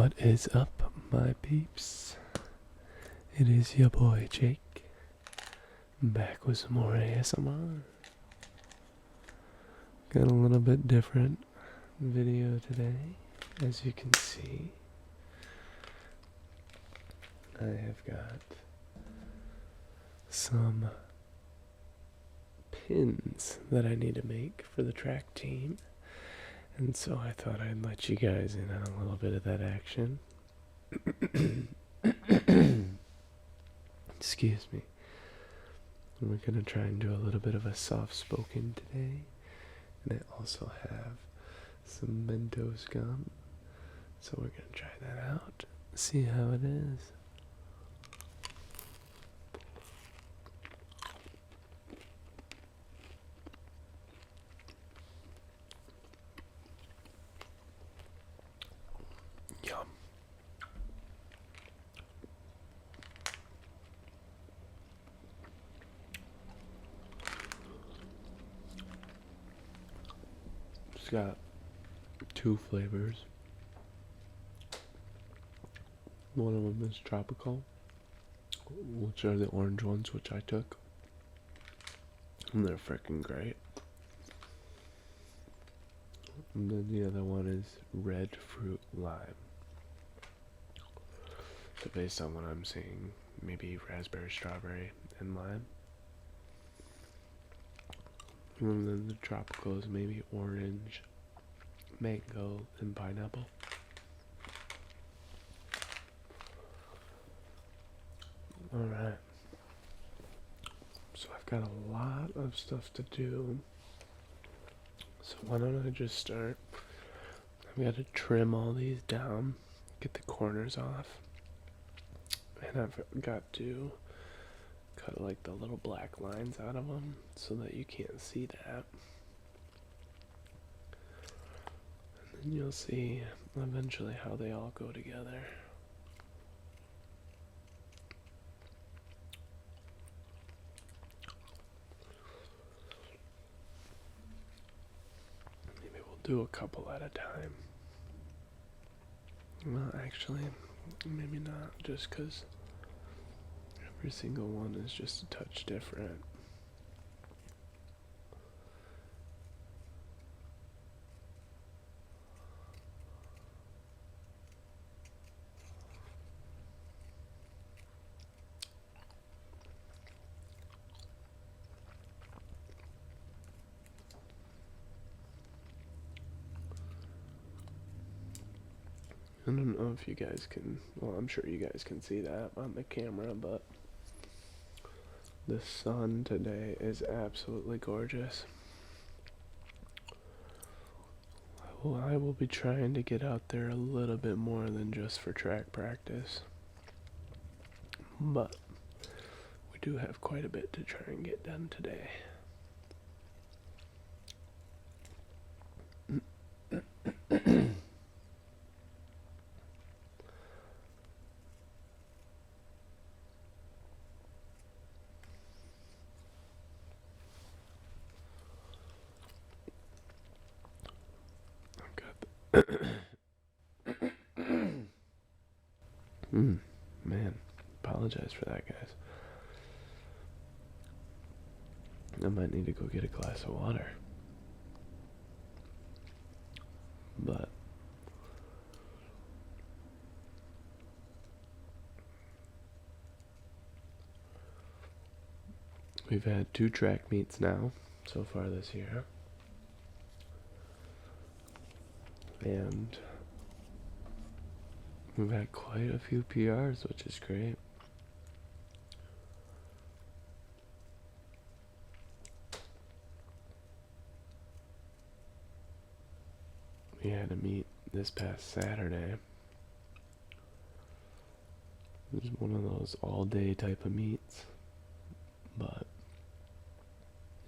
What is up, my peeps? It is your boy Jake, back with some more ASMR. Got a little bit different video today, as you can see. I have got some pins that I need to make for the track team. And so I thought I'd let you guys in on a little bit of that action. Excuse me. We're going to try and do a little bit of a soft-spoken today. And I also have some Mentos gum. So we're going to try that out. See how it is. Yum. It's got two flavors. One of them is tropical, which are the orange ones, which I took. And they're freaking great. And then the other one is red fruit lime. So based on what I'm seeing, maybe raspberry, strawberry, and lime. And then the tropical is maybe orange, mango, and pineapple. Alright. So I've got a lot of stuff to do. So why don't I just start? I've got to trim all these down, get the corners off. And I've got to cut like the little black lines out of them so that you can't see that. And then you'll see eventually how they all go together. Maybe we'll do a couple at a time. Well, actually, maybe not, just because every single one is just a touch different. I don't know if you guys can, well, I'm sure you guys can see that on the camera, but the sun today is absolutely gorgeous. I will be trying to get out there a little bit more than just for track practice, but we do have quite a bit to try and get done today. Man, apologize for that, guys. I might need to go get a glass of water. But we've had 2 track meets now so far this year. And we've had quite a few PRs, which is great. We had a meet this past Saturday. It was one of those all-day type of meets, but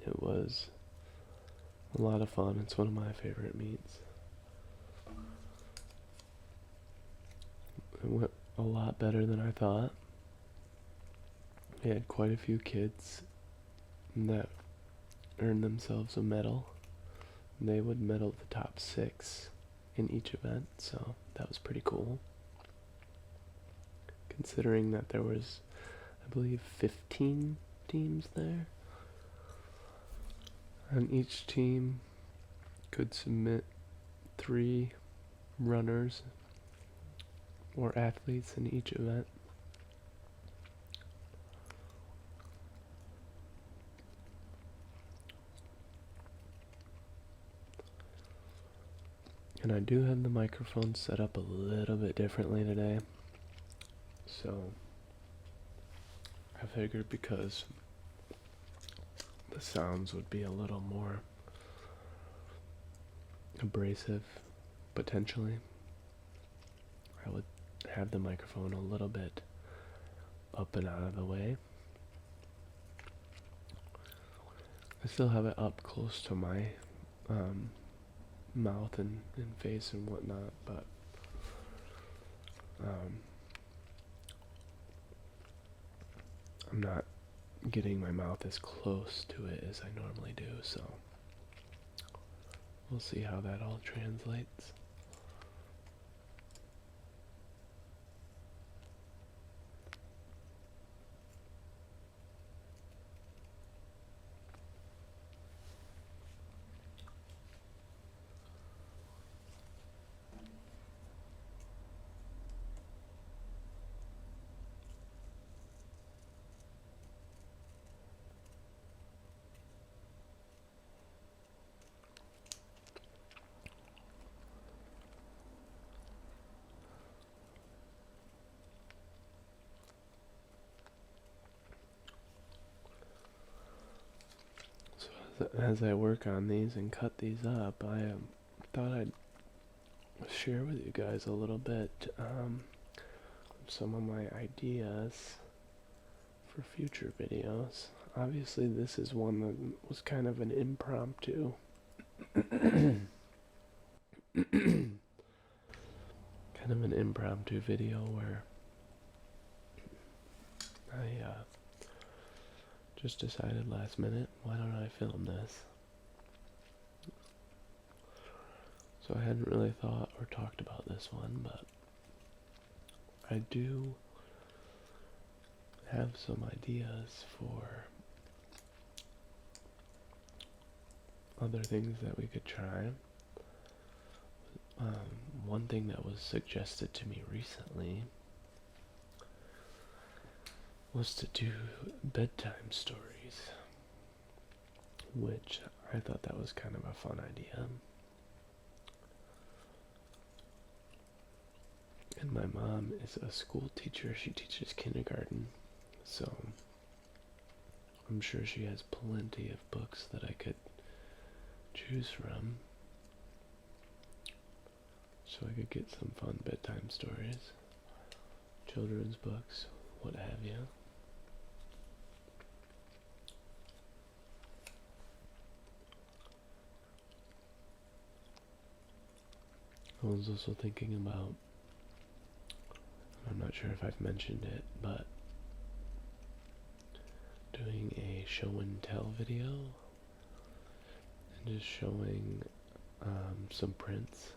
it was a lot of fun. It's one of my favorite meets. It went a lot better than I thought. We had quite a few kids that earned themselves a medal. They would medal the top 6 in each event, so that was pretty cool. considering that there was, I believe, 15 teams there. And each team could submit 3 runners or athletes in each event. And I do have the microphone set up a little bit differently today. So I figured because the sounds would be a little more abrasive, potentially, I would have the microphone a little bit up and out of the way. I still have it up close to my mouth and face and whatnot, but I'm not getting my mouth as close to it as I normally do, so we'll see how that all translates. As I work on these and cut these up, I thought I'd share with you guys a little bit some of my ideas for future videos. Obviously, this is one that was kind of an impromptu. Kind of an impromptu video where I just decided last minute, why don't I film this? So I hadn't really thought or talked about this one, but I do have some ideas for other things that we could try. One thing that was suggested to me recently was to do bedtime stories, which I thought that was kind of a fun idea. And my mom is a school teacher. She teaches kindergarten, so I'm sure she has plenty of books that I could choose from, so I could get some fun bedtime stories, children's books, what have you. I was also thinking about, I'm not sure if I've mentioned it, but doing a show and tell video and just showing some prints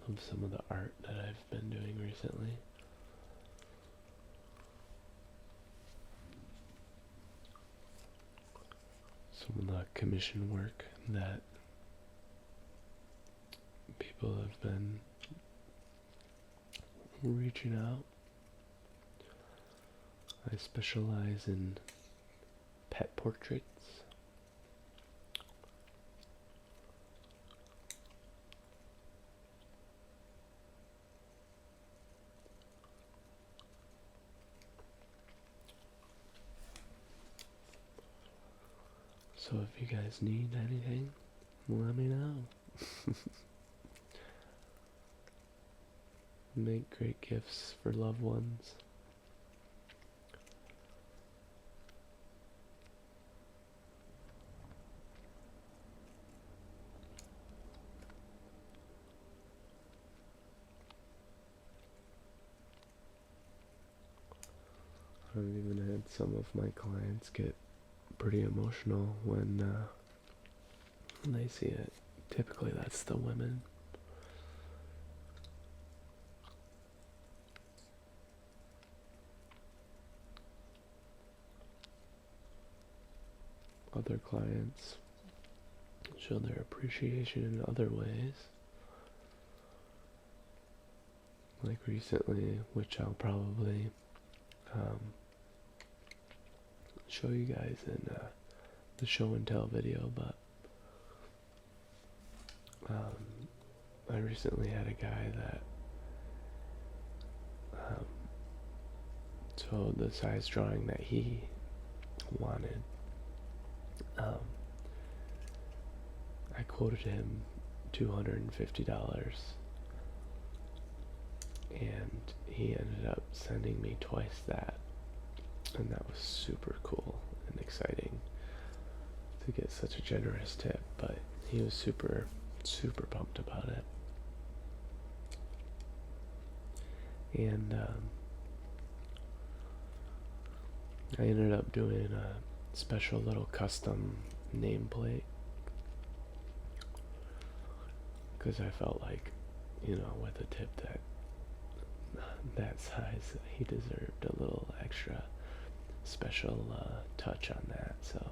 of some of the art that I've been doing recently. Some of the commission work that people have been reaching out. I specialize in pet portraits. So if you guys need anything, let me know. Make great gifts for loved ones. I've even had some of my clients get pretty emotional when they see it. Typically that's the women. other clients show their appreciation in other ways. Like recently, which I'll probably show you guys in the show and tell video, but I recently had a guy that so the size drawing that he wanted, I quoted him $250, and he ended up sending me twice that, and that was super cool and exciting to get such a generous tip, but he was super pumped about it. And I ended up doing a special little custom nameplate because I felt like, you know, with a tip that size, he deserved a little extra special touch on that. So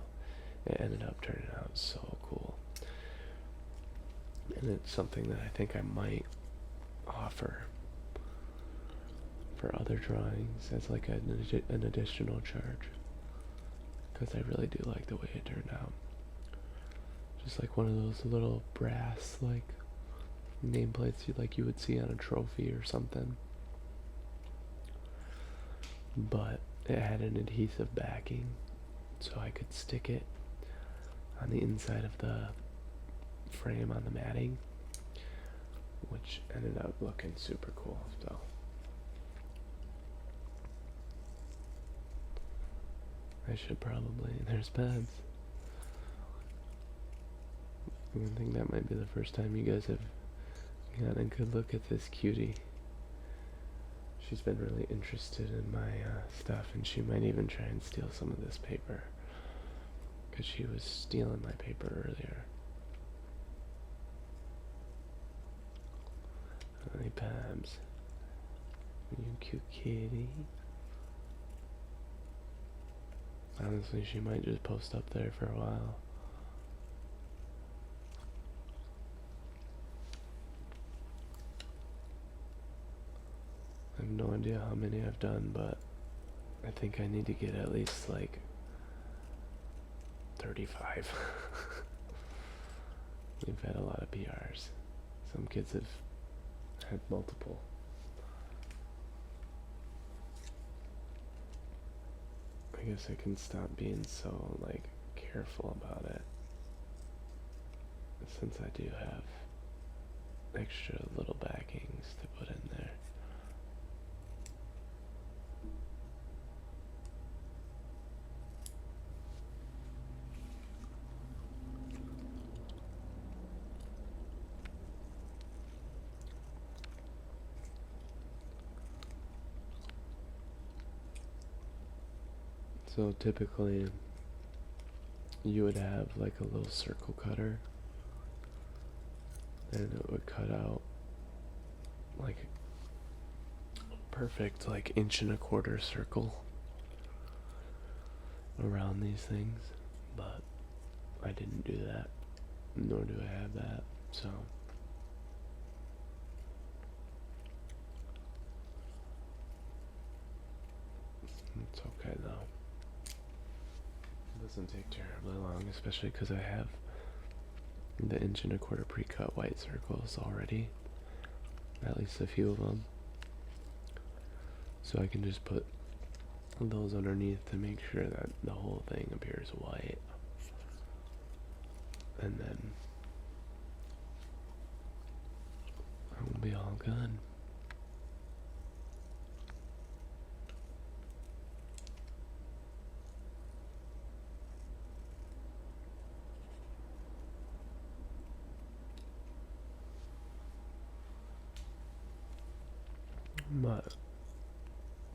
it ended up turning out so cool, and it's something that I think I might offer for other drawings as like an additional charge, because I really do like the way it turned out. Just like one of those little brass like nameplates you would see on a trophy or something, but it had an adhesive backing, so I could stick it on the inside of the frame on the matting, which ended up looking super cool. So I should probably, there's Babs. I think that might be the first time you guys have gotten a good look at this cutie. She's been really interested in my stuff, and she might even try and steal some of this paper, because she was stealing my paper earlier. Hi, Babs. You cute kitty. Honestly, she might just post up there for a while. I have no idea how many I've done, but I think I need to get at least like 35. We've had a lot of PRs. Some kids have had multiple. I guess I can stop being so like careful about it, since I do have extra little backings to put in there. So typically you would have like a little circle cutter, and it would cut out like a perfect like 1.25" circle around these things, but I didn't do that, nor do I have that, so it's okay though. It doesn't take terribly long, especially because I have the 1.25" pre-cut white circles already, at least a few of them, so I can just put those underneath to make sure that the whole thing appears white, and then it will be all good. But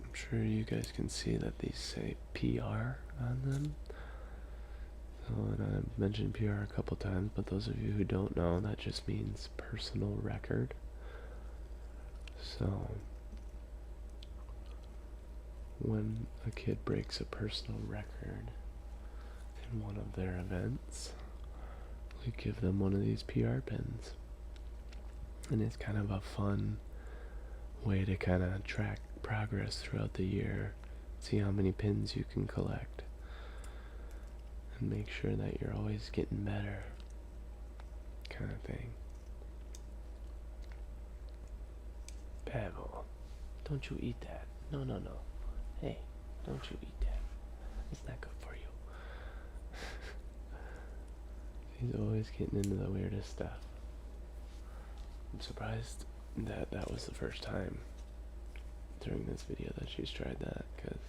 I'm sure you guys can see that these say PR on them. So, and I've mentioned PR a couple times, but those of you who don't know, that just means personal record. So when a kid breaks a personal record, in one of their events, we give them one of these PR pins. And it's kind of a fun way to kind of track progress throughout the year, see how many pins you can collect, and make sure that you're always getting better, kind of thing. Pavel, don't you eat that. No, no, no. Hey, don't you eat that. It's not good for you. He's always getting into the weirdest stuff. I'm surprised that that was the first time during this video that she's tried that, because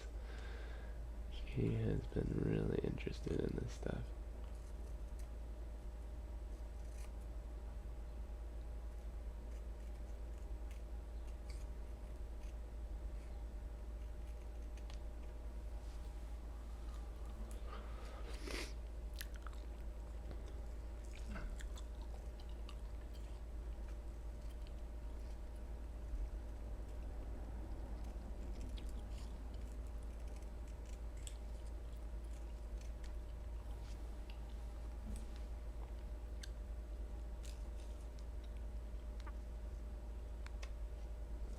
she has been really interested in this stuff.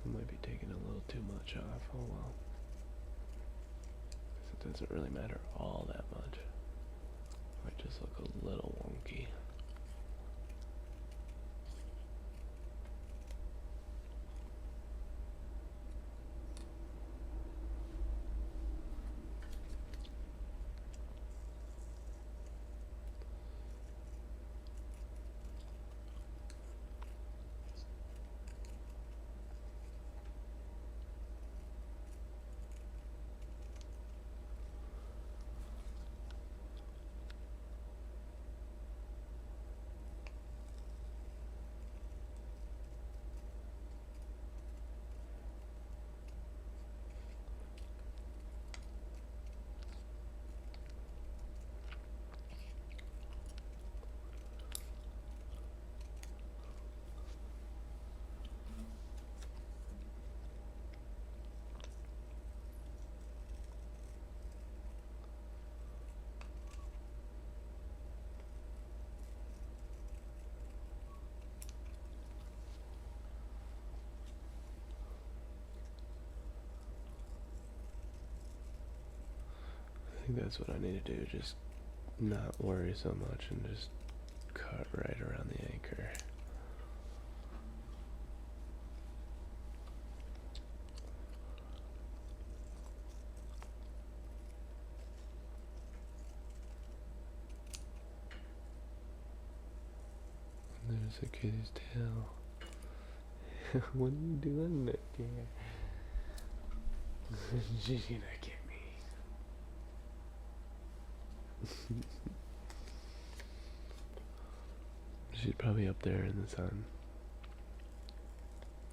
I might be taking a little too much off. Oh well. It doesn't really matter all that much. Might just look a little wonky. I think that's what I need to do, just not worry so much and just cut right around the anchor. And there's a kitty's tail. What are you doing there, dear? She's gonna get me. She's probably up there in the sun,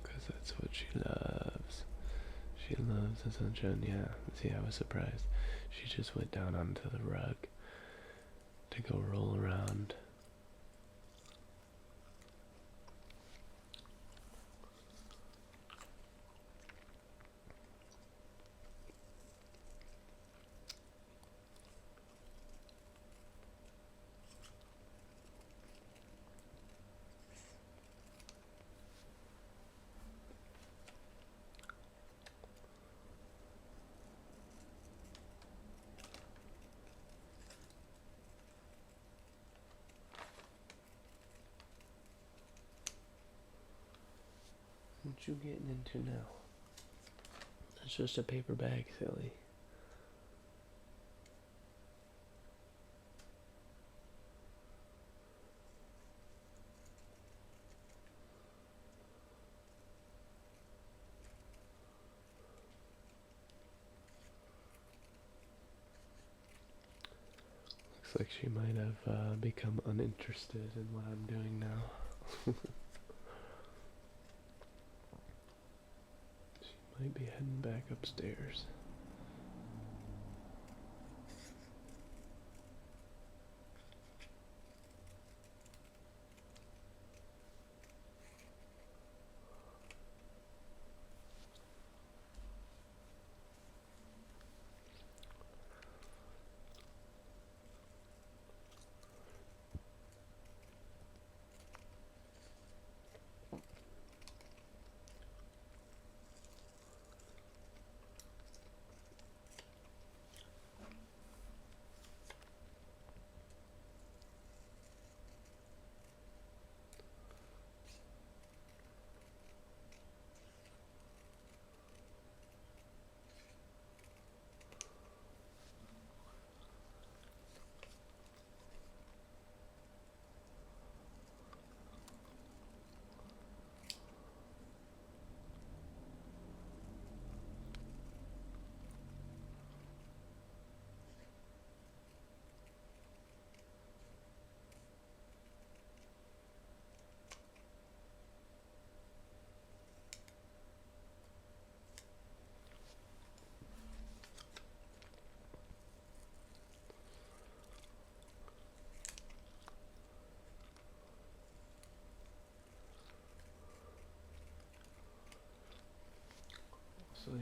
because that's what she loves. She loves the sunshine. Yeah, see, I was surprised. She just went down onto the rug to go roll around. What you getting into now? That's just a paper bag, silly. Looks like she might have become uninterested in what I'm doing now. Might be heading back upstairs.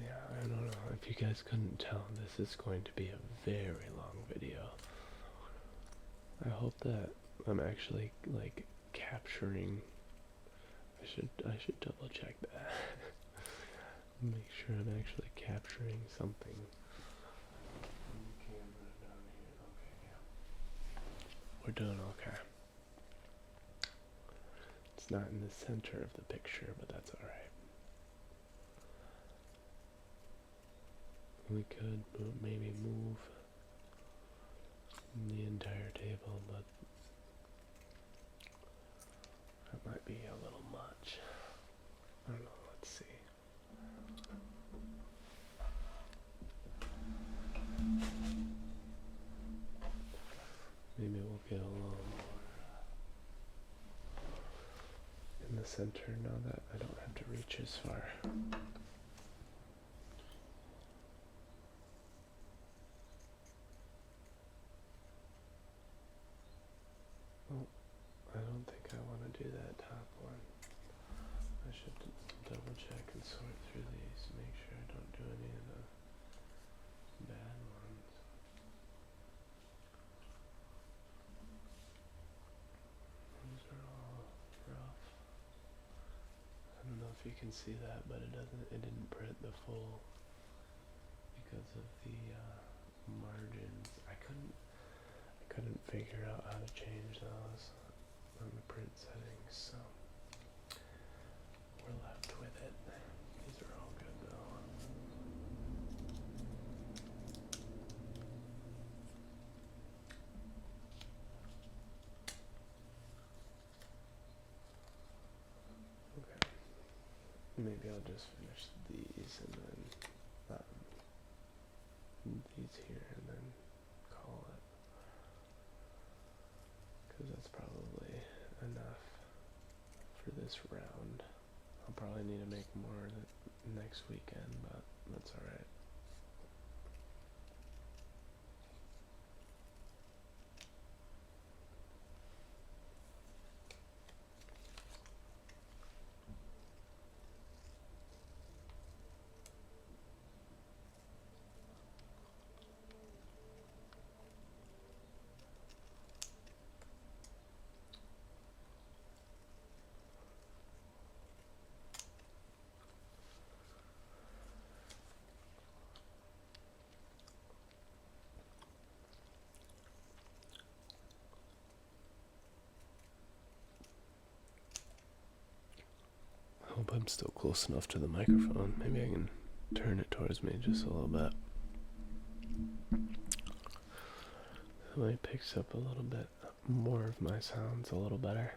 Yeah, I don't know if you guys couldn't tell, this is going to be a very long video. I hope that I'm actually like capturing. I should double check that. Make sure I'm actually capturing something. Camera down here. Okay, yeah. We're doing okay. It's not in the center of the picture, but that's alright. We could maybe move the entire table, but that might be a little much. I don't know, let's see. Maybe we'll get a little more in the center now that I don't have to reach as far. Oh, I don't think I want to do that top one. I should double check and sort through these, make sure I don't do any of the bad ones. These are all rough. I don't know if you can see that, but it didn't print the full because of the margins. I couldn't figure out how to change those on the print settings, so we're left with it. These are all good though. Okay. Maybe I'll just finish these and then these here and then call it. Because that's probably enough for this round. I'll probably need to make more next weekend, but that's alright. I hope I'm still close enough to the microphone. Maybe I can turn it towards me just a little bit. That way it picks up a little bit more of my sounds a little better.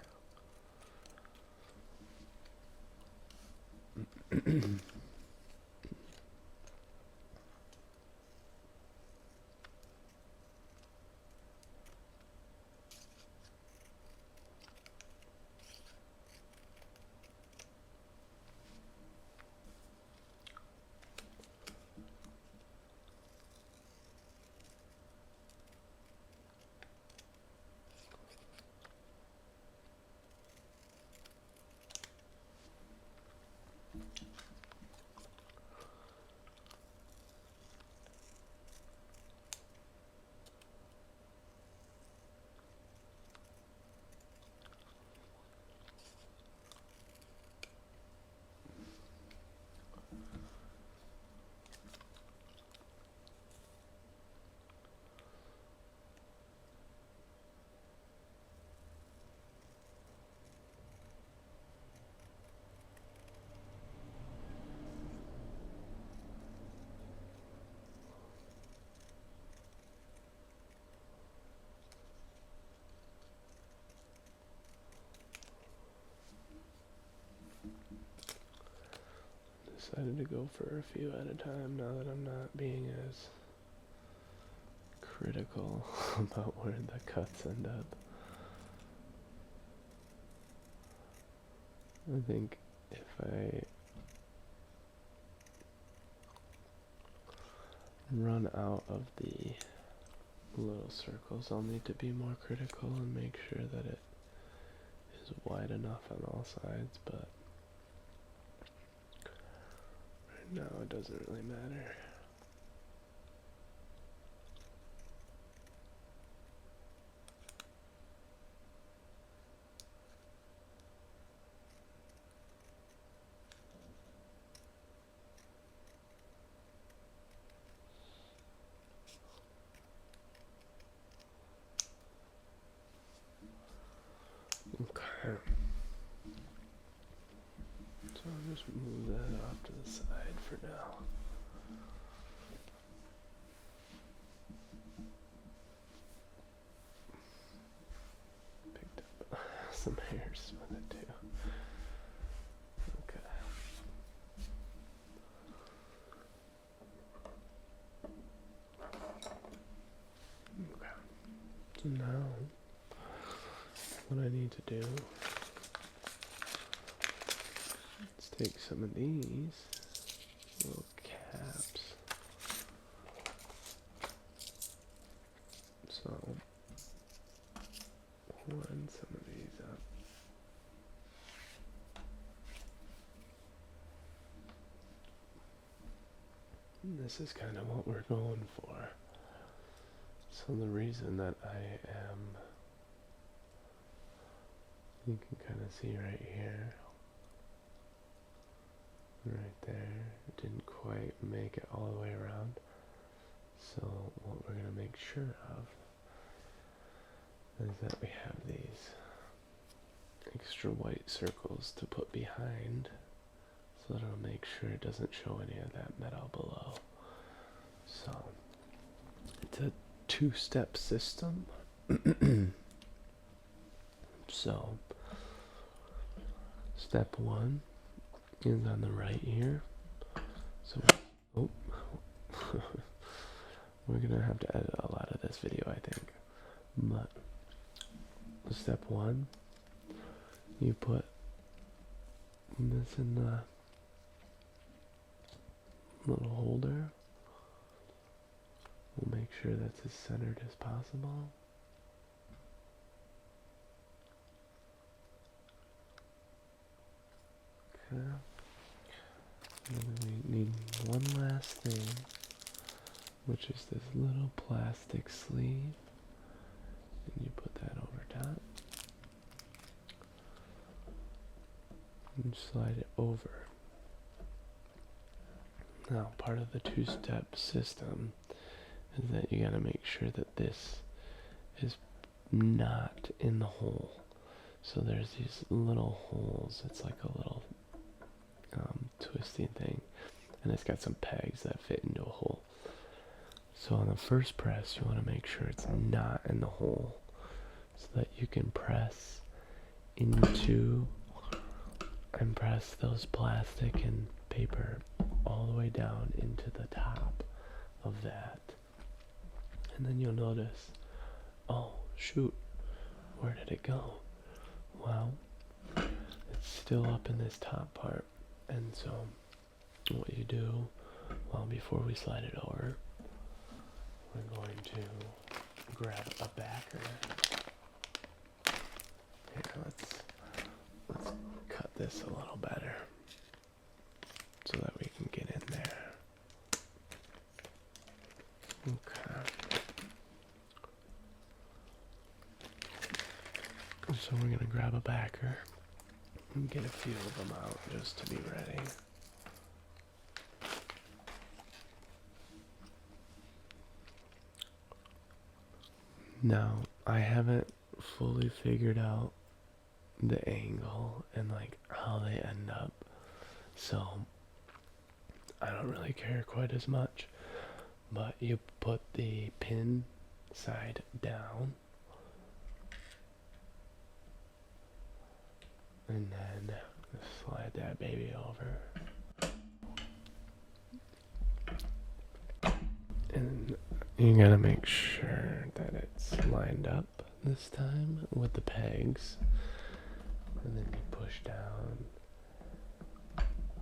Decided to go for a few at a time now that I'm not being as critical about where the cuts end up. I think if I run out of the little circles, I'll need to be more critical and make sure that it is wide enough on all sides, but right No, it doesn't really matter. Okay. So I'll just move that off to the side for now. Picked up some hairs with it too. Okay. Okay. So now, what I need to do is take some of these little caps. So, line some of these up. And this is kind of what we're going for. So the reason that I am, you can kind of see right here, right there, it didn't quite make it all the way around. So what we're going to make sure of is that we have these extra white circles to put behind, so that it'll make sure it doesn't show any of that metal below. So it's a two-step system. So step one is on the right here. So we're gonna have to edit a lot of this video, I think. But step one, you put this in the little holder. We'll make sure that's as centered as possible. Okay. And then we need one last thing, which is this little plastic sleeve. And you put that over top. And slide it over. Now, part of the two-step system is that you gotta make sure that this is not in the hole. So there's these little holes. It's like a little twisting thing, and it's got some pegs that fit into a hole. So on the first press, you want to make sure it's not in the hole, so that you can press into and press those plastic and paper all the way down into the top of that. And then you'll notice, oh shoot, where did it go? Well, it's still up in this top part. And so what you do, well, before we slide it over, we're going to grab a backer. Here, let's cut this a little better so that we can get in there. Okay. So we're going to grab a backer and get a few of them out just to be ready. Now, I haven't fully figured out the angle and like how they end up, so I don't really care quite as much. But you put the pin side down, and then slide that baby over. And you gotta make sure that it's lined up this time with the pegs. And then you push down,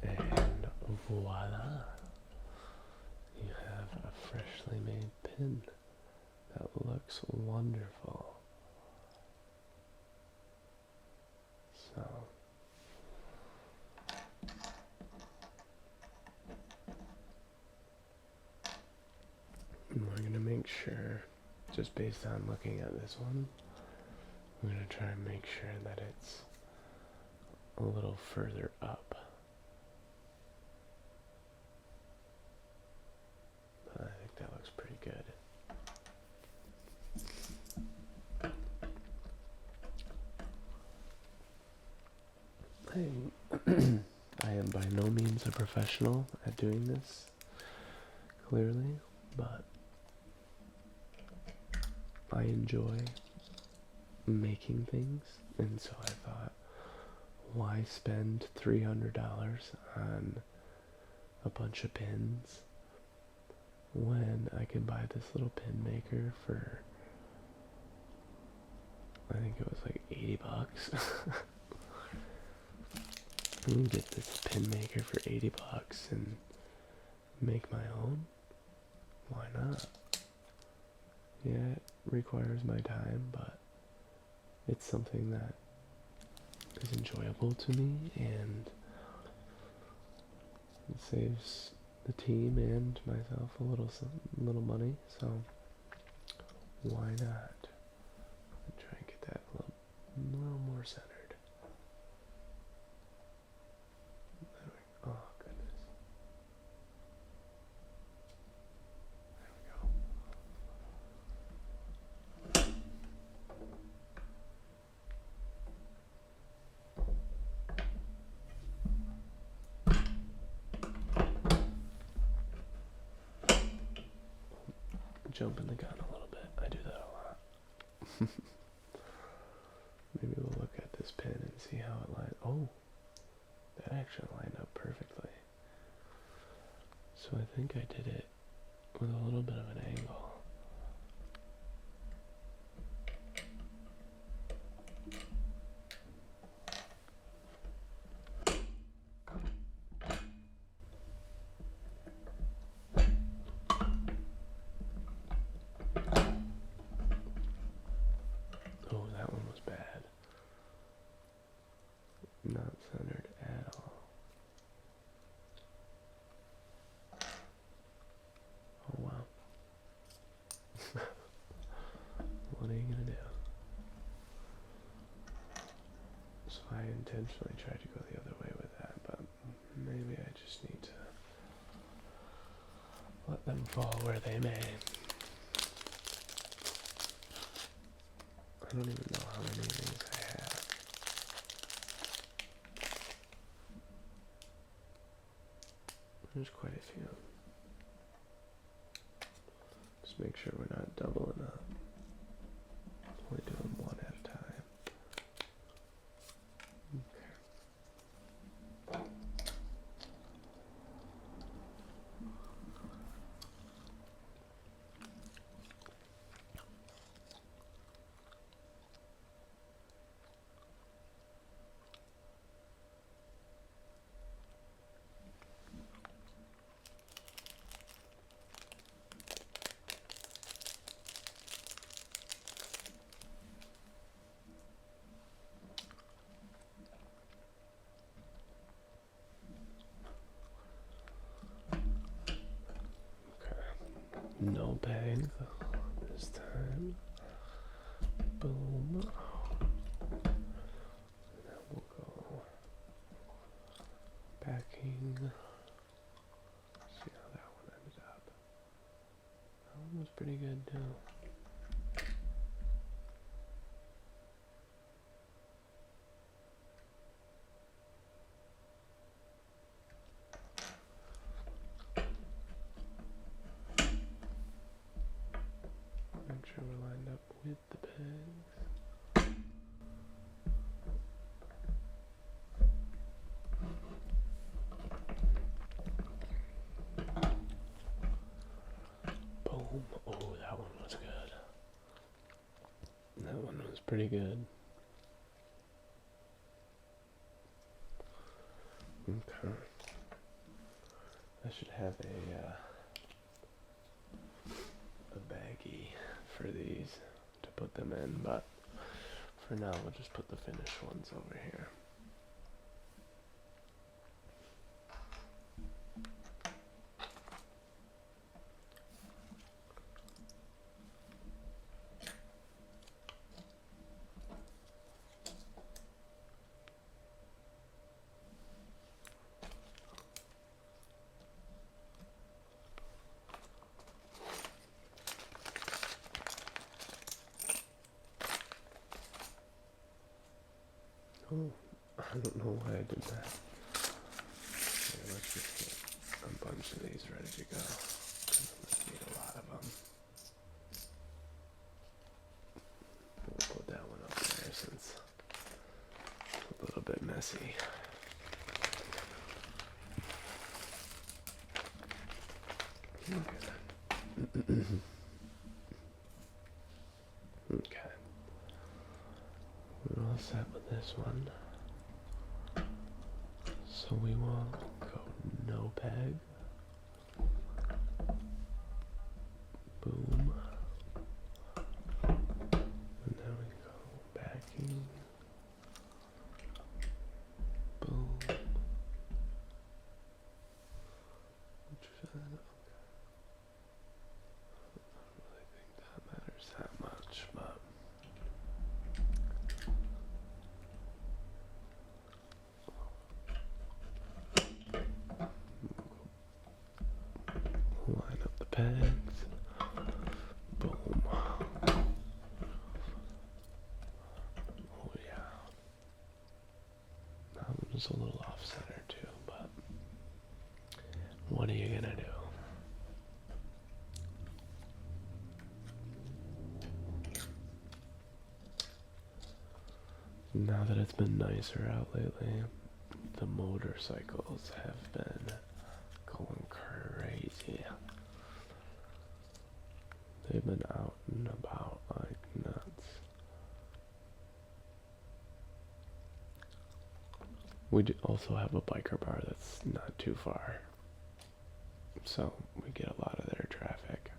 and voila! You have a freshly made pin that looks wonderful. So just based on looking at this one, I'm going to try and make sure that it's a little further up. But I think that looks pretty good. I am by no means a professional at doing this, clearly, but I enjoy making things, and so I thought, why spend $300 on a bunch of pins when I can buy this little pin maker for, I think it was like 80 bucks. I can get this pin maker for 80 bucks and make my own. Why not? Yeah, it requires my time, but it's something that is enjoyable to me, and it saves the team and myself a little money, so why not? Try and get that a little more centered. Oh goodness. There we go. Jumping the gun a little bit. I do that a lot. Maybe we'll look at this pin and see how it lines. Oh, that actually lined up perfectly. So I think I did it with a little bit of an angle. Oh, that one was bad. Not centered at all. Oh wow. What are you gonna do? So I intentionally tried to go the other way with that, but maybe I just need to let them fall where they may. I don't even know how many of these I have. There's quite a few. Just make sure we're not doubling up. Only doing one at a time. No bang this time. Boom. Now we'll go backing. See how that one ended up. That one was pretty good too. Make sure we're lined up with the pegs. Boom. Oh, that one was good. That one was pretty good. Okay. I should have a baggie for these to put them in, but for now we'll just put the finished ones over here. Oh, I don't know why I did that. Okay, let's just get a bunch of these ready to go. I'm gonna need a lot of them. We'll put that one up there since it's a little bit messy. Okay. Okay. We're all set with this one. So we will go no peg. Boom. And then we go backing. Boom. I don't really think that matters that much, but line up the pegs. Boom. Oh yeah. That one was a little off center too, but what are you gonna do? Now that it's been nicer out lately, the motorcycles have been going crazy. They've been out and about like nuts. We also have a biker bar that's not too far, so we get a lot of their traffic.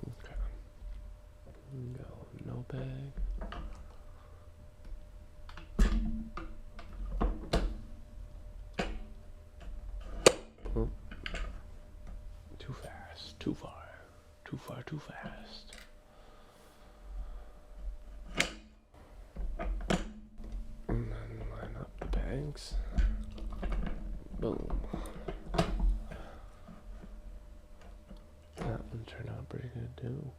Okay. Go no bag. Oh. Too fast, too far, too far, too fast. And then line up the bags. Boom. That one turned out pretty good too.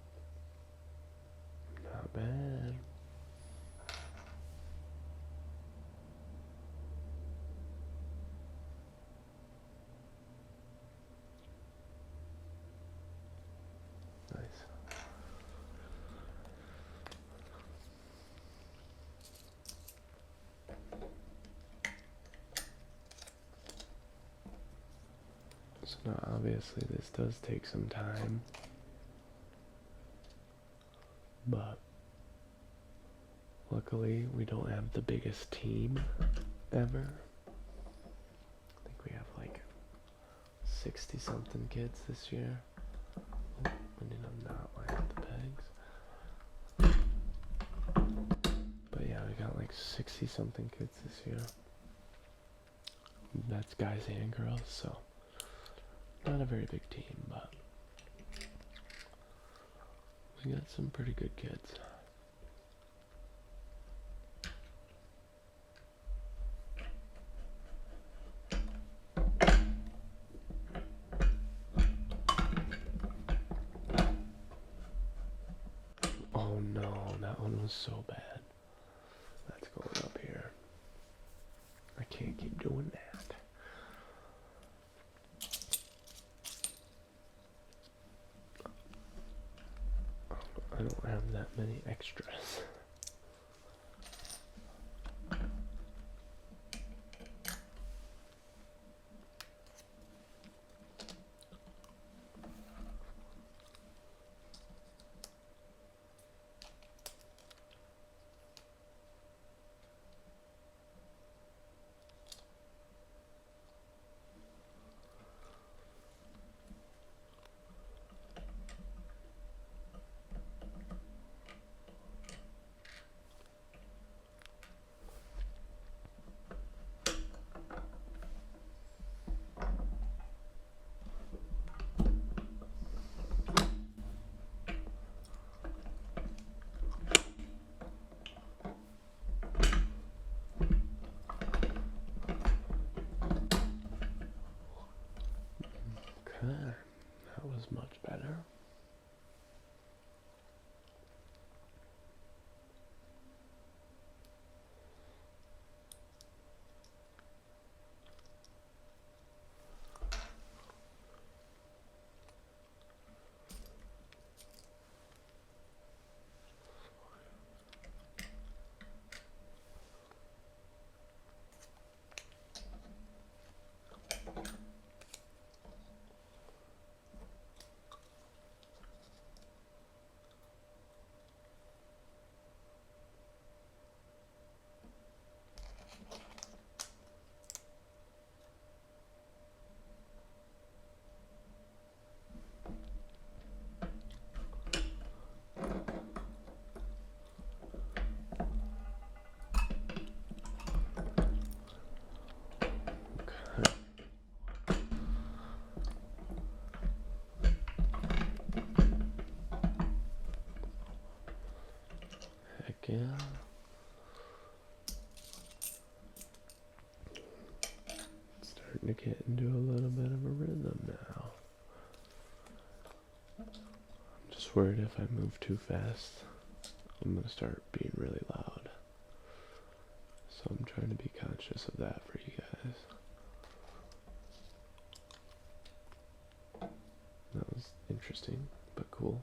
Not bad. Nice. So now obviously this does take some time, but luckily we don't have the biggest team ever. I think we have like 60 something kids this year. Oh, I need to not line up the pegs. But yeah, we got like 60 something kids this year. That's guys and girls, so not a very big team, but we got some pretty good kids. Oh no, that one was so bad. That's going up here. I can't keep doing that. I don't have that many extras. starting to get into a little bit of a rhythm now. I'm just worried if I move too fast, I'm gonna start being really loud. So I'm trying to be conscious of that for you guys. That was interesting, but cool.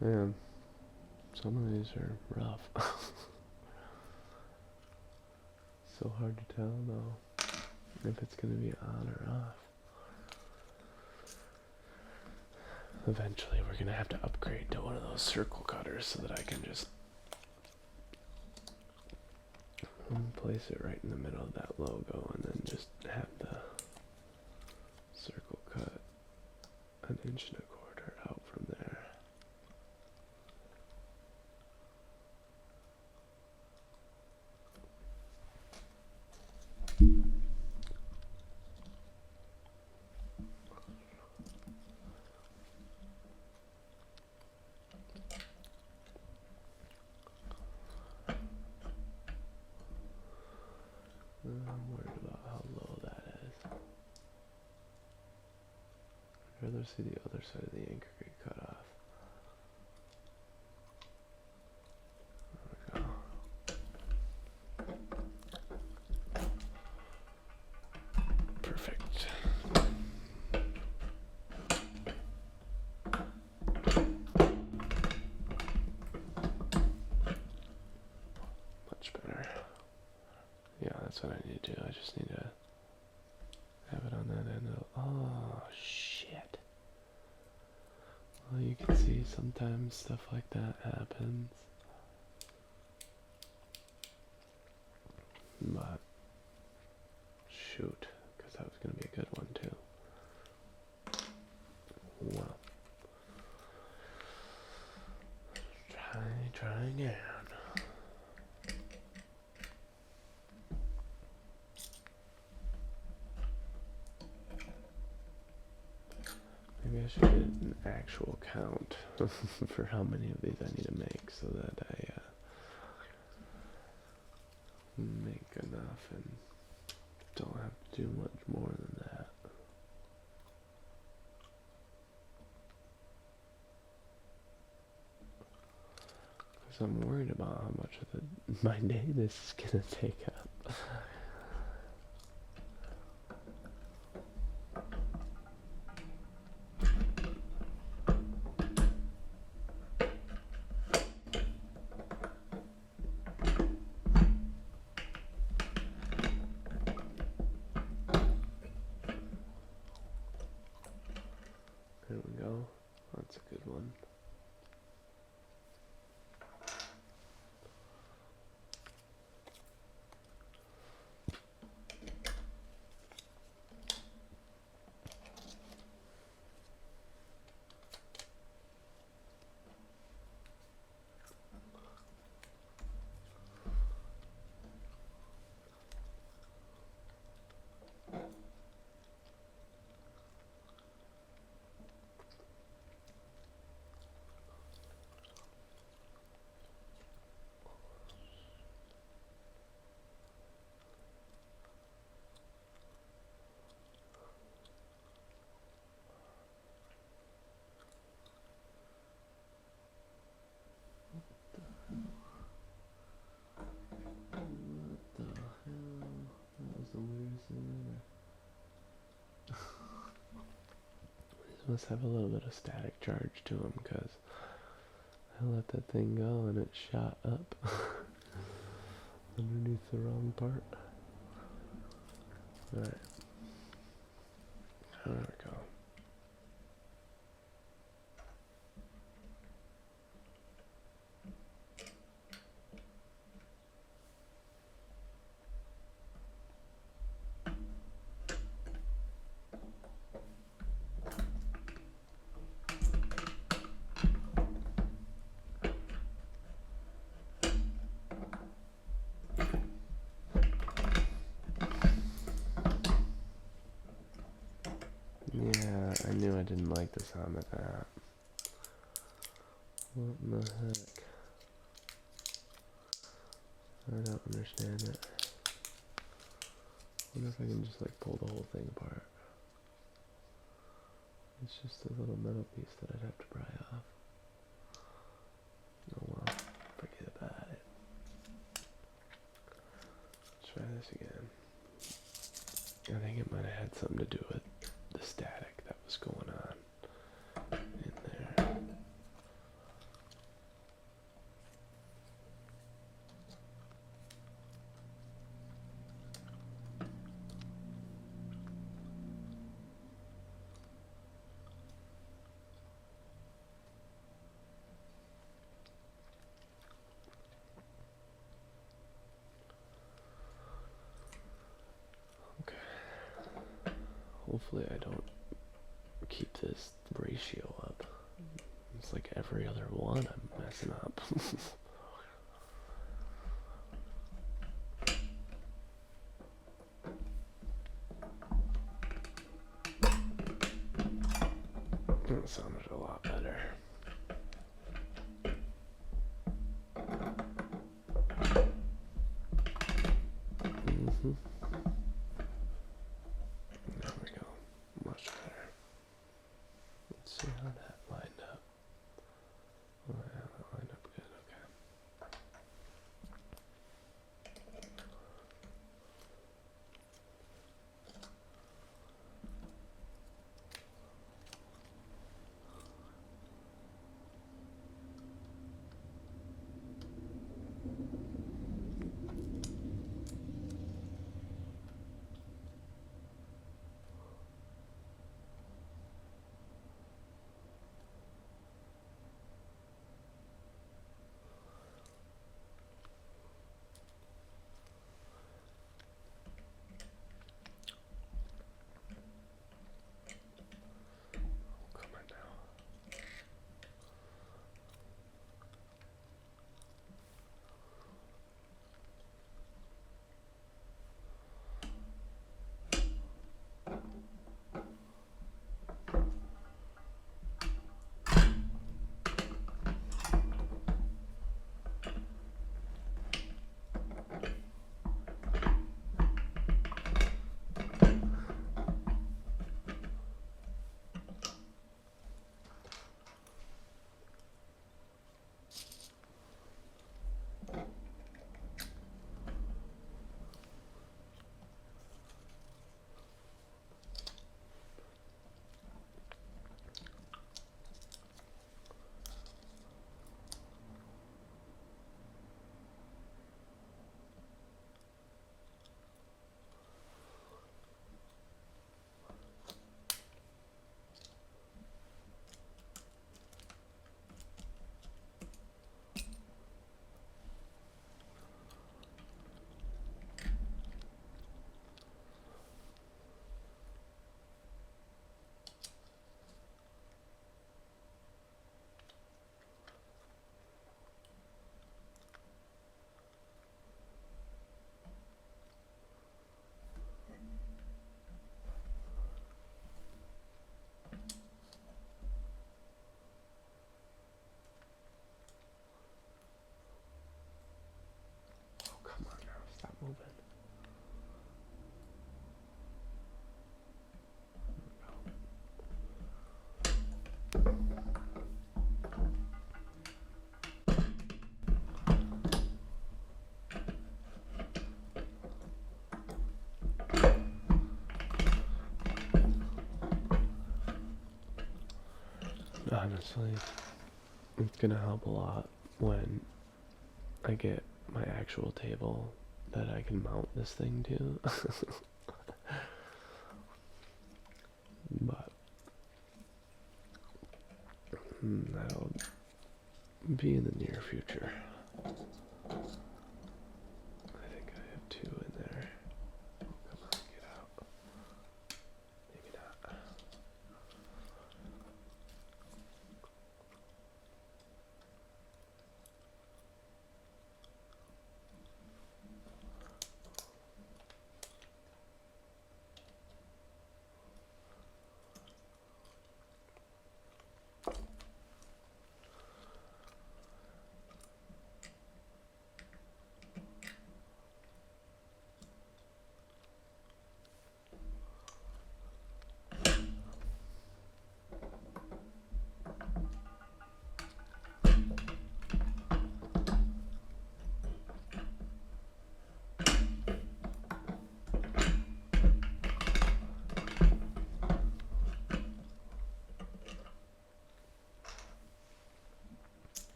Man, some of these are rough. So hard to tell though if it's gonna be on or off. Eventually we're gonna have to upgrade to one of those circle cutters so that I can just place it right in the middle of that logo and then just have the circle cut 1.25 inches out from there. I'm worried about how low that is. I'd rather see the other side of the anchor get cut off. There we go. Perfect. Much better. Yeah, that's what I need to do. I just need to have it on that end of, oh shit. Well, you can see sometimes stuff like that happens. But shoot, because that was going to be a good one too. Well, try again. Maybe I should get an actual count for how many of these I need to make so that I make enough and don't have to do much more than that. Because I'm worried about how much of my day this is going to take up. There we go. That's a good one. must have a little bit of static charge to them because I let that thing go and it shot up underneath the wrong part. Alright. There we go. Yeah, I knew I didn't like the sound of that. What in the heck? I don't understand it. I wonder if I can just like pull the whole thing apart. It's just a little metal piece that I'd have to pry off. Oh well, forget about it. Let's try this again. I think it might have had something to do with the static that was going on in there. Okay. Hopefully I don't keep this ratio up. It's like every other one I'm messing up. That sounded a lot better. There we go. Much better. Let's see how that lined up. Oh yeah, that lined up good, okay. honestly, it's gonna help a lot when I get my actual table that I can mount this thing to. But that'll be in the near future. I think I have 2 in there. Oh, come on, get out. Maybe not.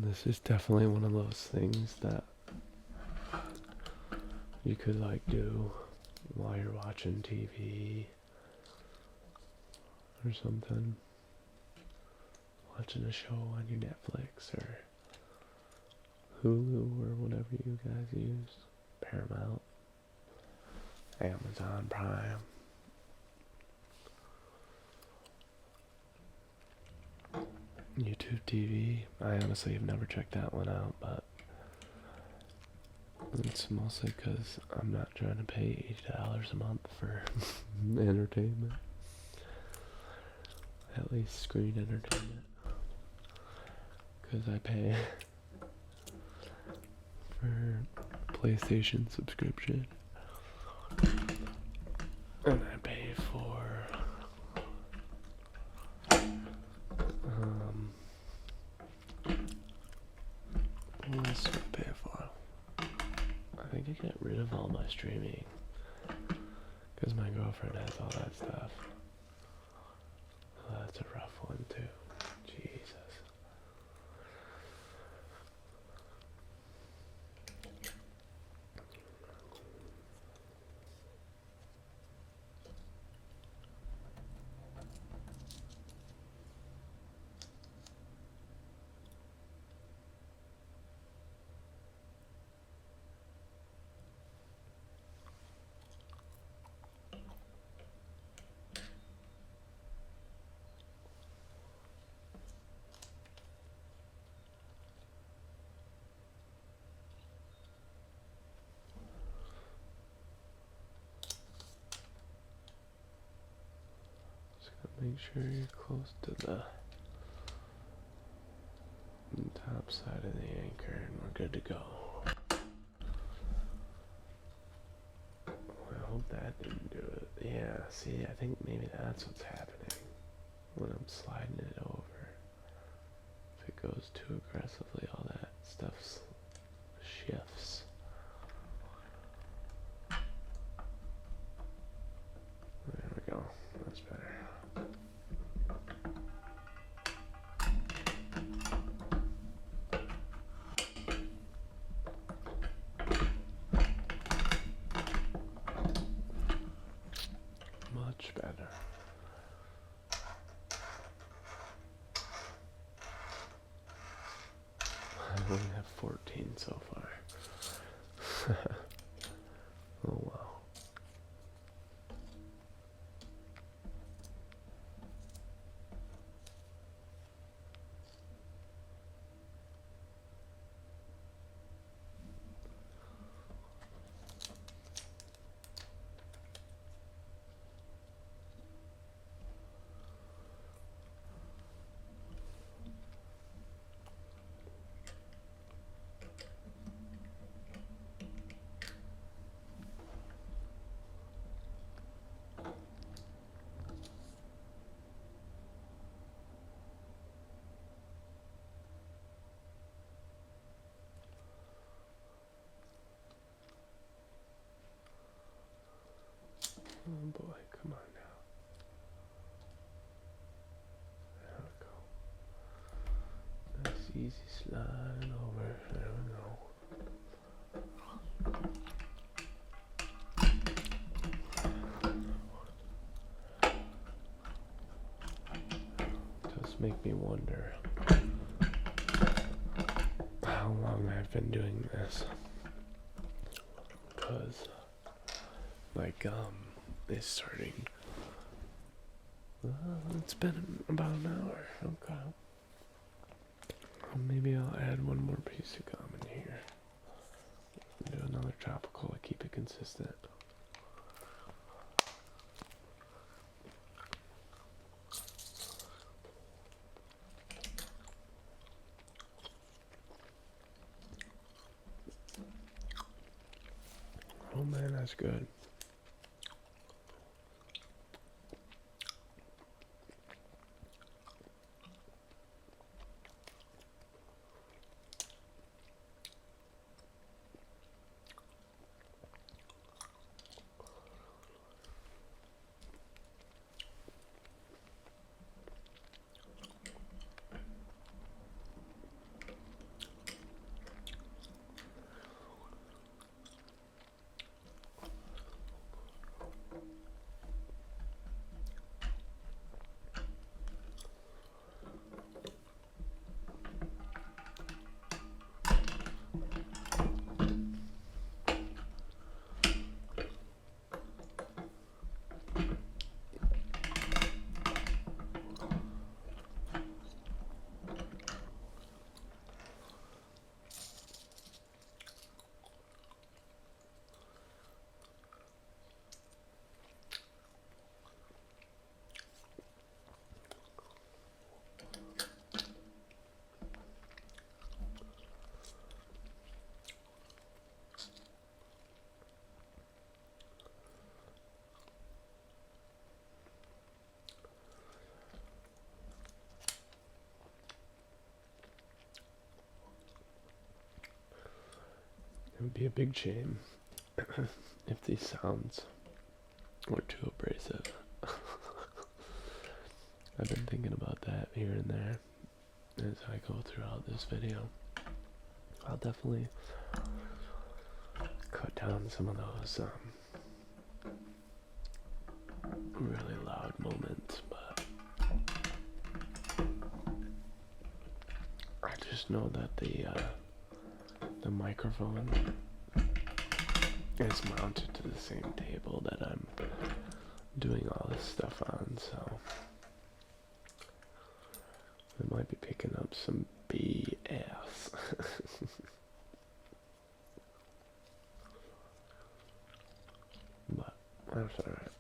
This is definitely one of those things that you could like do while you're watching TV or something. Watching a show on your Netflix or Hulu or whatever you guys use. Paramount, Amazon Prime. YouTube TV. I honestly have never checked that one out, but it's mostly because I'm not trying to pay $80 a month for entertainment. At least screen entertainment. Because I pay for PlayStation subscription. And I pay for what else do I pay for? I think I get rid of all my streaming because my girlfriend has all that stuff. Oh, that's a rough one too. Jesus. Make sure you're close to the top side of the anchor and we're good to go. I hope that didn't do it. Yeah, see, I think maybe that's what's happening when I'm sliding it over. If it goes too aggressively, all that stuff shifts. There we go. That's better. Much better. I only have 14 so far. Oh wow. Easy slide over. There we go. Does make me wonder how long I've been doing this. Because my gum is starting. It's been about an hour. Okay. Maybe I'll add one more piece of gum in here. Do another tropical to keep it consistent. Oh man, that's good. It would be a big shame if these sounds were too abrasive. I've been thinking about that here and there as I go throughout this video. I'll definitely cut down some of those really loud moments, but I just know that the microphone is mounted to the same table that I'm doing all this stuff on, so it might be picking up some BS. But that's alright.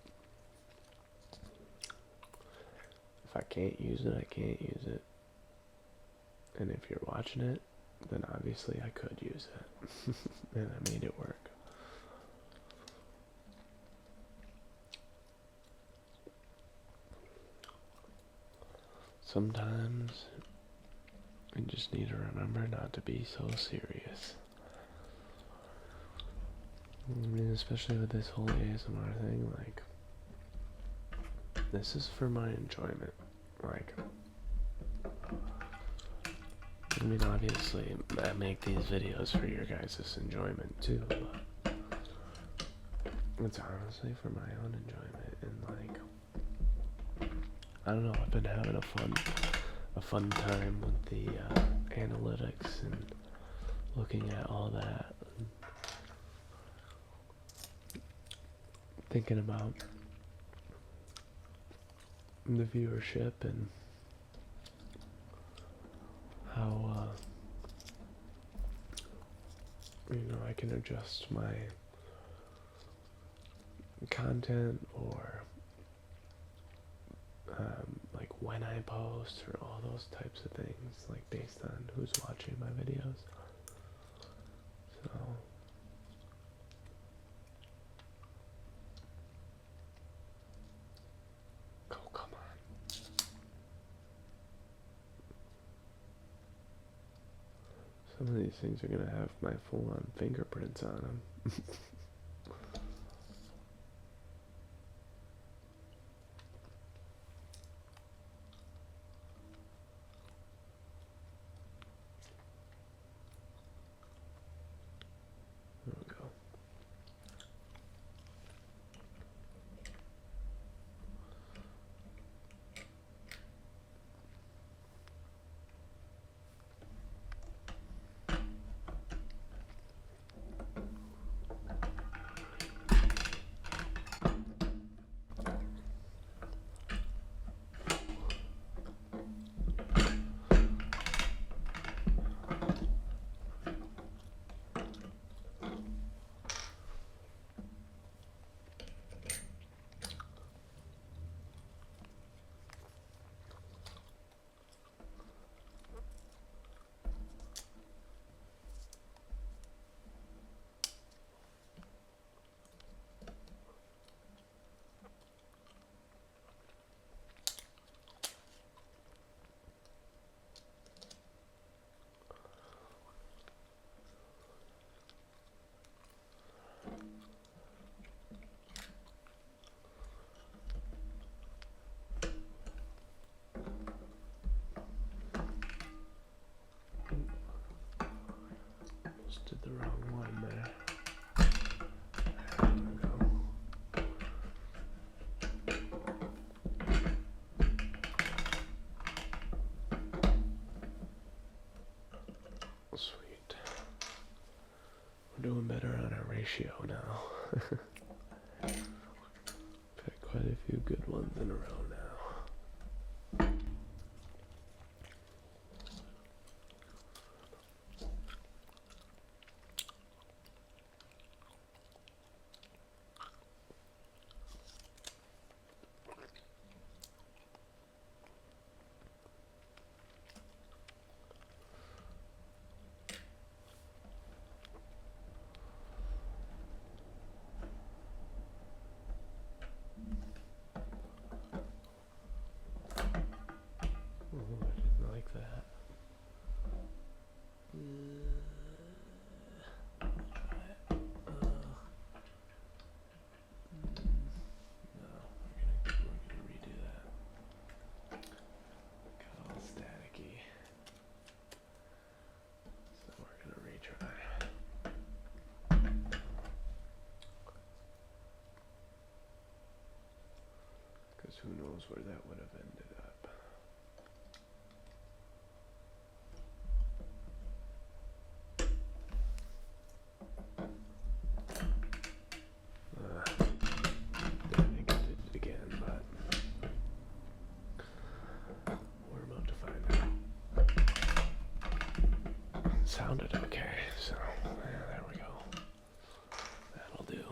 If I can't use it, I can't use it. And if you're watching it, then obviously I could use it. And I made it work. Sometimes you just need to remember not to be so serious. I mean, especially with this whole ASMR thing, like, this is for my enjoyment. Like, I mean, obviously, I make these videos for your guys' enjoyment too, but it's honestly for my own enjoyment. And like, I don't know, I've been having a fun time with the analytics and looking at all that, and thinking about the viewership and how I can adjust my content, or like when I post, or all those types of things, like based on who's watching my videos. So oh, come on. Some of these things are gonna have my full-on fingerprints on them. did the wrong one there. There we go. Sweet. We're doing better on our ratio now. Got quite a few good ones in a row now. Ooh, I didn't like that. No, we're gonna redo that. Got all staticky. So we're gonna retry. Because who knows where that would have ended up. I think I did it again, but we're about to find out. Sounded okay, so yeah, there we go. That'll do.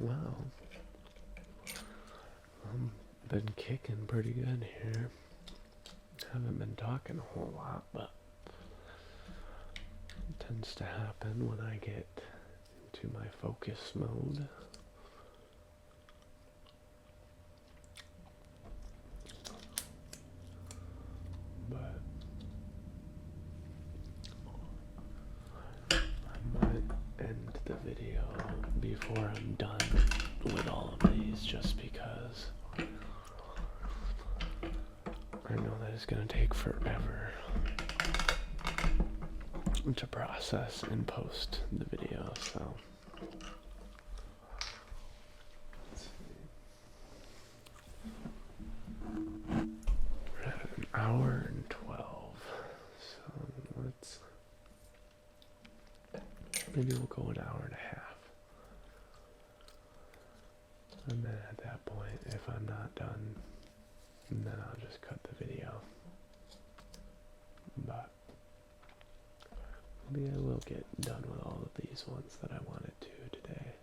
Well, been kicking pretty good here. Haven't been talking a whole lot, but it tends to happen when I get into my focus mode. But I might end the video before I'm done with all of these, just because I know that it's going to take forever to process and post the video, so let's see. We're at an hour and 12, so maybe we'll go an hour and a half. And then at that point, if I'm not done, then I'll just cut the video. But maybe I will get done with all of these ones that I wanted to today.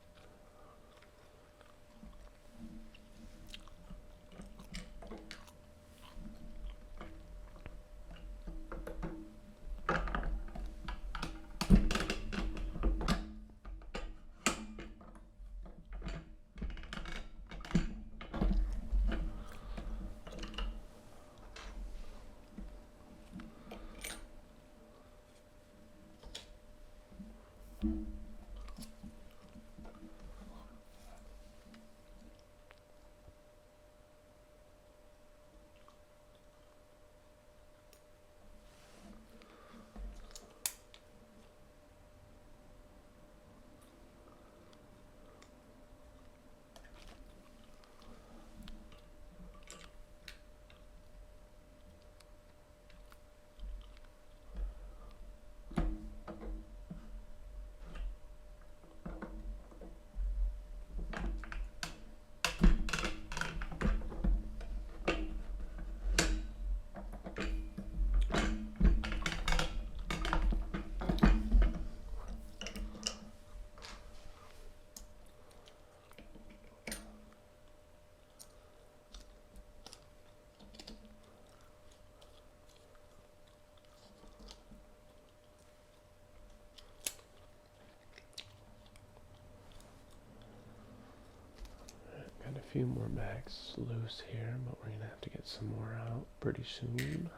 Got a few more bags loose here, but we're gonna have to get some more out pretty soon.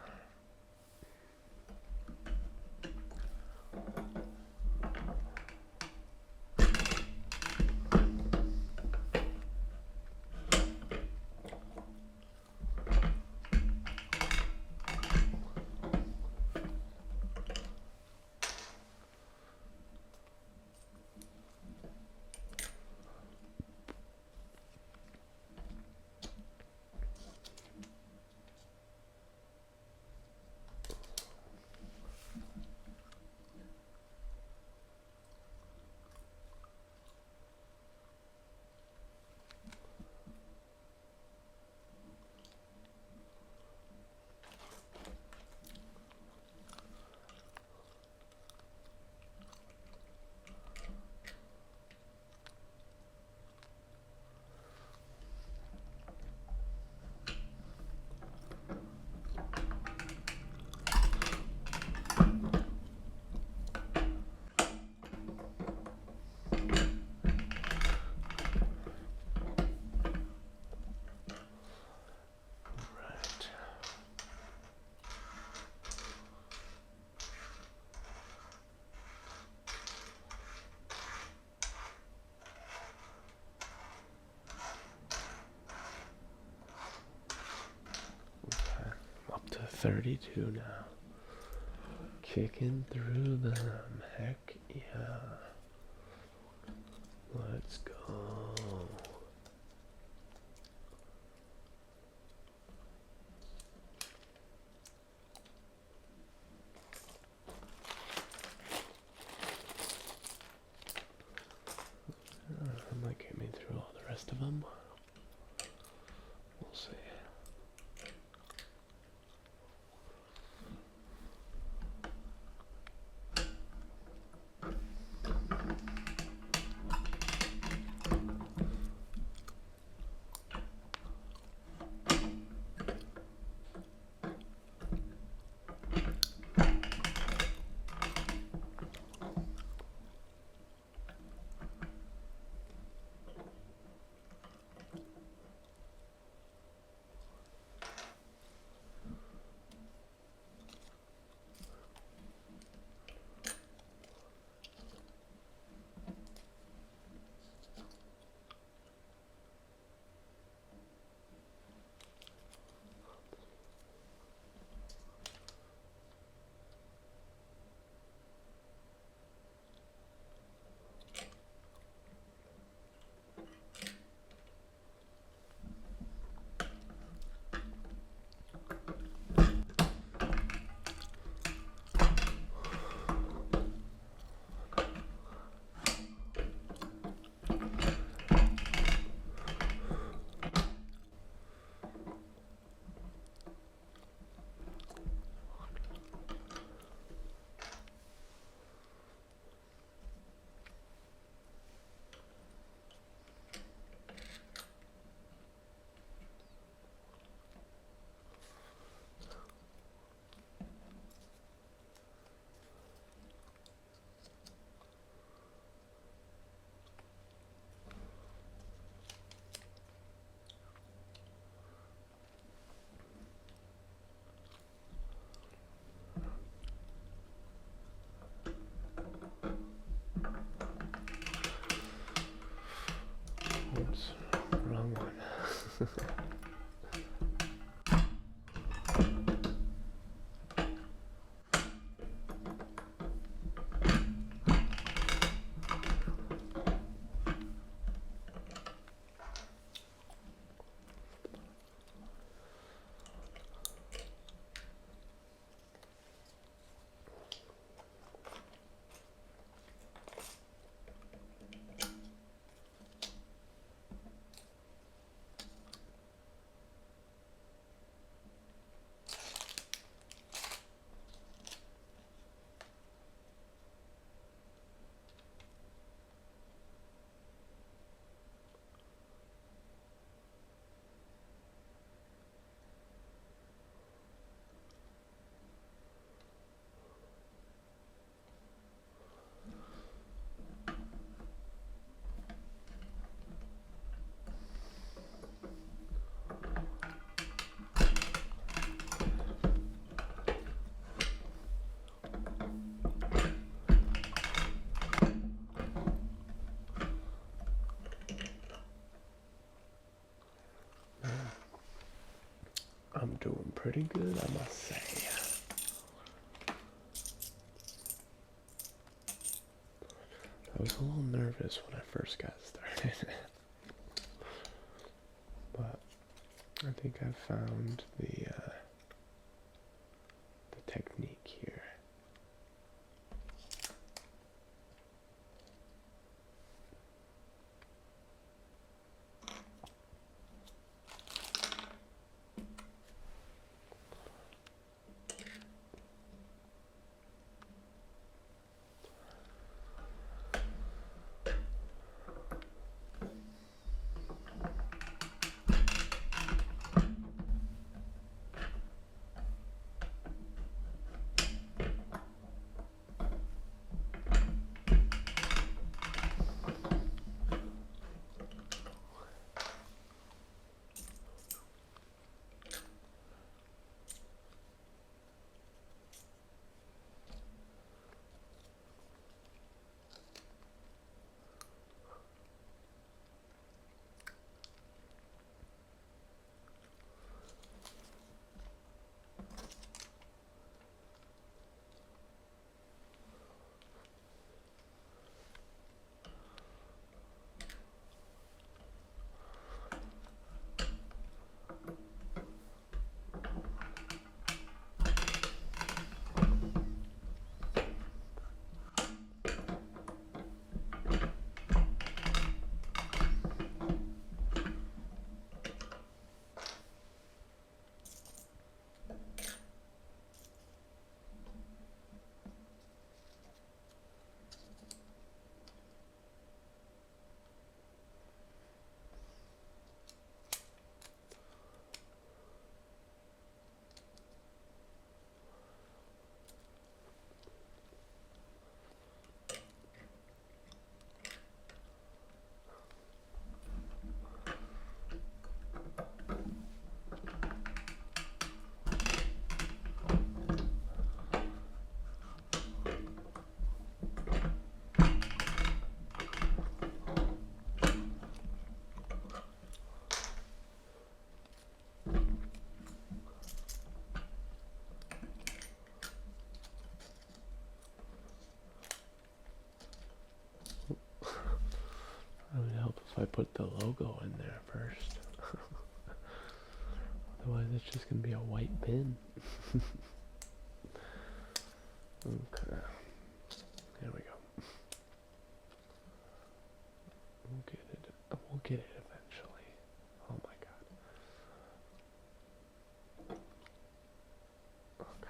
Up to 32 now. Kicking through them. Heck yeah. Let's go. I might get me through all the rest of them. We'll see. I'm doing pretty good, I must say. I was a little nervous when I first got started. But I think I've found the technique here. It would help if I put the logo in there first. Otherwise it's just gonna be a white pin. Okay. There we go. We'll get it. We'll get it eventually. Oh my god. Okay.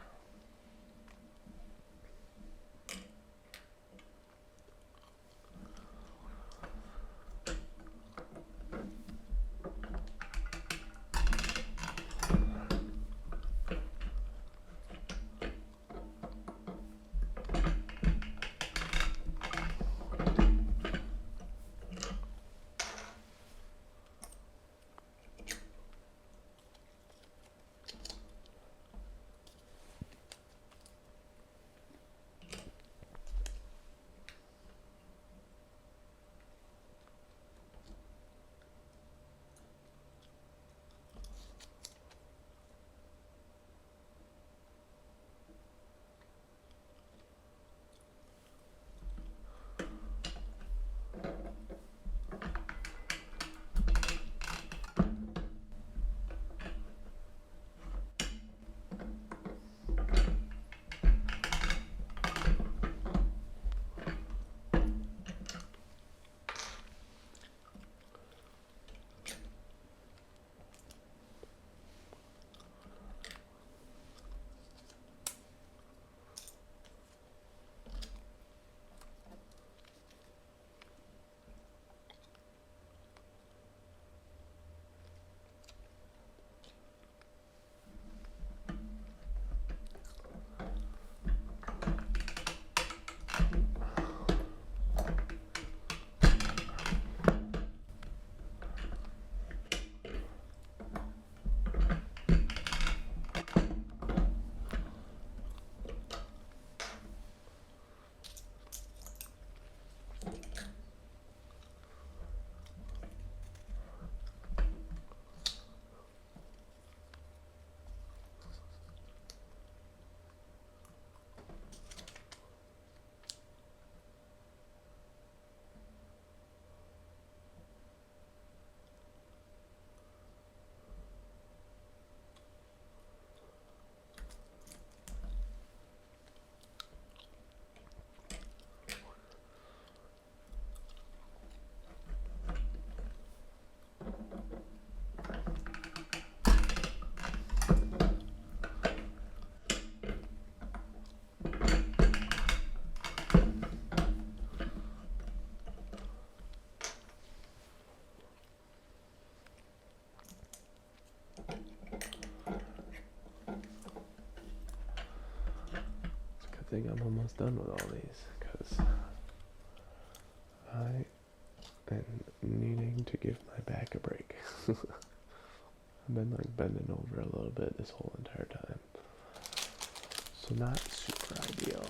think I'm almost done with all these because I am needing to give my back a break. I've been like bending over a little bit this whole entire time. So not super ideal.